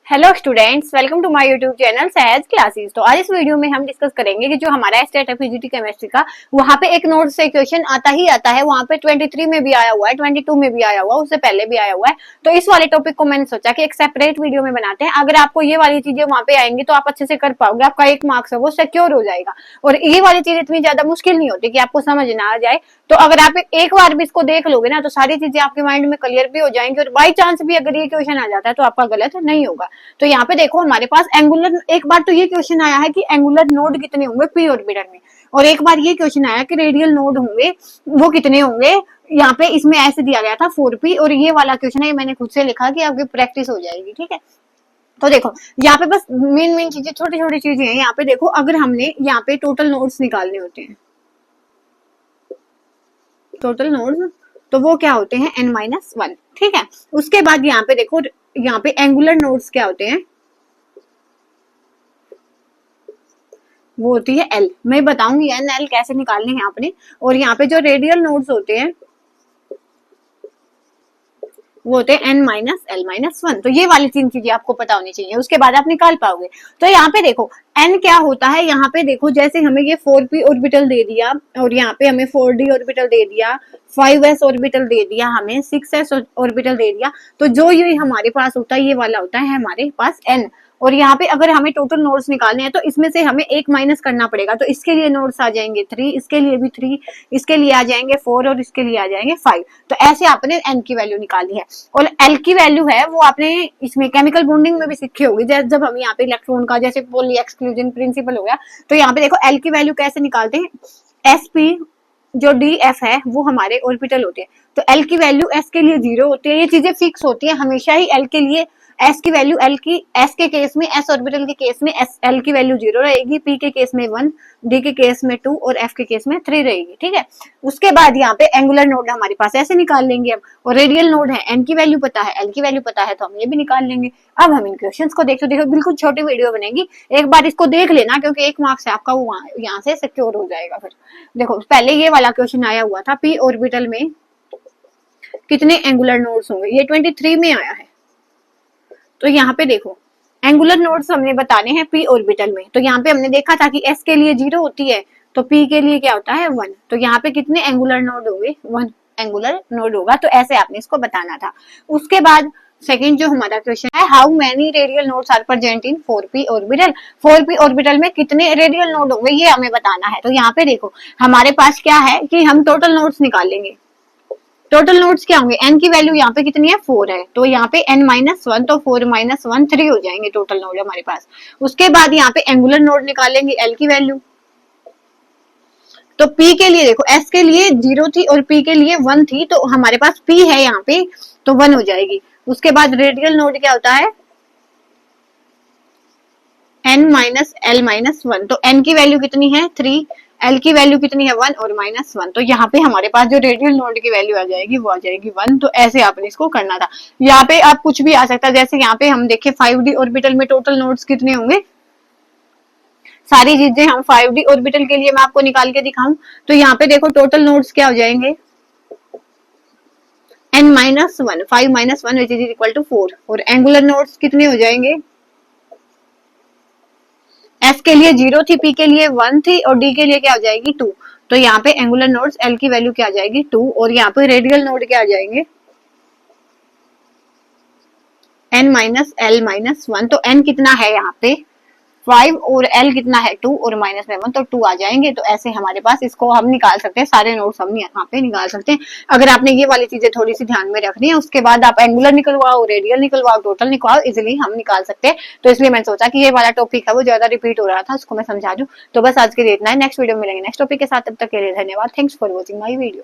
Hello students, welcome to my YouTube channel Sahaj classes. तो आज इस वीडियो में हम डिस्कस करेंगे कि जो हमारा स्टेट है फिजिक्स केमिस्ट्री का, वहां पे एक नोट से क्वेश्चन आता ही आता है। वहां पे 23 में भी आया हुआ है, 22 में भी आया हुआ है, उससे पहले भी आया हुआ है। तो इस वाले टॉपिक को मैंने सोचा कि एक सेपरेट वीडियो में बनाते हैं। अगर आपको ये वाली चीजें वहां पे आएंगी तो आप अच्छे से कर पाओगे, आपका 1 मार्क्स है वो सिक्योर हो जाएगा। और ये वाली चीज इतनी ज्यादा मुश्किल नहीं होती कि आपको समझ ना आ जाए। तो अगर आप एक बार भी इसको देख लोगे ना तो सारी चीजें आपके माइंड में क्लियर भी हो जाएंगी, और बाई चांस भी अगर ये क्वेश्चन आ जाता है तो आपका गलत नहीं होगा। तो यहाँ पे देखो हमारे पास एंगुलर, एक बार तो ये क्वेश्चन आया है कि एंगुलर नोड कितने होंगे पी ऑर्बिटल में, और एक बार ये क्वेश्चन आया कि रेडियल नोड होंगे वो कितने होंगे। यहाँ पे इसमें ऐसे दिया गया था 4p, और ये वाला क्वेश्चन है ये मैंने खुद से लिखा कि आपकी प्रैक्टिस हो जाएगी। ठीक है, तो देखो यहाँ पे बस मेन चीजें, छोटी छोटी चीजें हैं। यहाँ पे देखो अगर हमने यहाँ पे टोटल नोड्स निकालने होते हैं, टोटल नोड्स, तो वो क्या होते हैं n-1। ठीक है, उसके बाद यहाँ पे देखो, यहाँ पे एंगुलर नोड्स क्या होते हैं, वो होती है L। मैं बताऊंगी एन एल कैसे निकालने हैं आपने। और यहाँ पे जो रेडियल नोड्स होते हैं वो होते हैं n-l-1। तो ये वाली 3 चीजें आपको पता होनी चाहिए, उसके बाद आप निकाल पाओगे। तो यहाँ पे देखो n क्या होता है, यहाँ पे देखो जैसे हमें ये 4p ऑर्बिटल दे दिया, और यहाँ पे हमें 4d ऑर्बिटल दे दिया, 5s ऑर्बिटल दे दिया, हमें 6s ऑर्बिटल दे दिया। तो जो ये हमारे पास होता है ये वाला होता है हमारे पास n। और यहाँ पे अगर हमें टोटल नोड्स निकालने हैं तो इसमें से हमें एक माइनस करना पड़ेगा। तो इसके लिए नोड्स आ जाएंगे 3, इसके लिए भी 3, इसके लिए आ जाएंगे 4, और इसके लिए आ जाएंगे 5। तो ऐसे आपने n की वैल्यू निकाली है। और l की वैल्यू है वो आपने इसमें केमिकल बॉन्डिंग में भी सीखी होगी, जब हम यहाँ पे इलेक्ट्रॉन का जैसे पॉली एक्सक्लूजन प्रिंसिपल हो गया। तो यहाँ पे देखो l की वैल्यू कैसे निकालते हैं, sp जो df है वो हमारे ऑर्बिटल होते हैं। तो l की वैल्यू s के लिए 0 होती है। ये चीजें फिक्स होती है हमेशा ही। l के लिए s की वैल्यू, l की s के केस में, s ऑर्बिटल के केस में l की वैल्यू 0 रहेगी, p के केस में 1, d के केस में 2 और f के केस में 3 रहेगी। ठीक है, उसके बाद यहाँ पे एंगुलर नोड हमारे पास ऐसे निकाल लेंगे हम। और रेडियल नोड है, n की वैल्यू पता है, l की वैल्यू पता है, तो हम ये भी निकाल लेंगे। अब हम इन क्वेश्चंस को देखो बिल्कुल छोटी वीडियो बनेगी, एक बार इसको देख लेना क्योंकि 1 मार्क्स है आपका वो यहाँ से सिक्योर हो जाएगा। फिर देखो पहले ये वाला क्वेश्चन आया हुआ था, p ऑर्बिटल में कितने एंगुलर नोड्स होंगे, ये 23 में आया है। तो यहाँ पे देखो एंगुलर नोड्स हमने बताने हैं p ऑर्बिटल में। तो यहाँ पे हमने देखा था कि s के लिए 0 होती है, तो p के लिए क्या होता है 1। तो यहाँ पे कितने एंगुलर नोड होंगे, 1 एंगुलर नोड होगा। तो ऐसे आपने इसको बताना था। उसके बाद सेकंड जो हमारा क्वेश्चन है, how many radial nodes are present in 4p orbital. 4p orbital में कितने रेडियल नोड होंगे ये हमें बताना है। तो यहाँ पे देखो हमारे पास क्या है कि हम टोटल नोड्स निकालेंगे। टोटल नोड्स क्या होंगे, n की वैल्यू यहाँ पे कितनी है 4 है, तो यहाँ पे n-1, तो 4-1 3 हो जाएंगे टोटल नोड हमारे पास। उसके बाद यहाँ पे एंगुलर नोड निकालेंगे l की वैल्यू। तो p के लिए देखो s के लिए 0 थी और p के लिए 1 थी, तो हमारे पास p है यहाँ पे तो 1 हो जाएगी। उसके बाद रेडियल नोड क्या होता है, n-l-1, तो n की वैल्यू कितनी है 3, l की वैल्यू कितनी है 1 और -1। तो यहाँ पे हमारे पास जो रेडियल नोड की वैल्यू आ जाएगी वो आ जाएगी 1। तो ऐसे आपने इसको करना था। यहाँ पे आप कुछ भी आ सकता है, जैसे यहाँ पे हम देखें 5d ऑर्बिटल में टोटल नोड्स कितने होंगे, सारी चीजें हम 5d ऑर्बिटल के लिए मैं आपको निकाल के दिखाऊं। तो यहाँ पे देखो टोटल नोड्स क्या हो जाएंगे, n-1, 5-1 which is equal to 4। और एंगुलर नोड्स कितने हो जाएंगे, s के लिए 0 थी, p के लिए 1 थी और d के लिए क्या हो जाएगी 2। तो यहाँ पे एंगुलर नोड्स l की वैल्यू क्या आ जाएगी 2, और यहाँ पे रेडियल नोड क्या आ जाएंगे n-l-1। तो n कितना है यहाँ पे 5 और l कितना है 2 और -1, तो 2 आ जाएंगे। तो ऐसे हमारे पास इसको हम निकाल सकते हैं, सारे नोड्स हम यहाँ पे निकाल सकते हैं। अगर आपने ये वाली चीजें थोड़ी सी ध्यान में रखनी है, उसके बाद आप एंगुलर निकलवाओ, रेडियल निकलवाओ, टोटल निकलवाओ, इजिली हम निकाल सकते हैं। तो इसलिए मैंने सोचा कि ये वाला टॉपिक है वो ज्यादा रिपीट हो रहा था, उसको मैं समझा दूं। तो बस आज के लिए इतना है, नेक्स्ट वीडियो में मिलेंगे नेक्स्ट टॉपिक के साथ। तब तक के लिए धन्यवाद। Thanks for watching my video.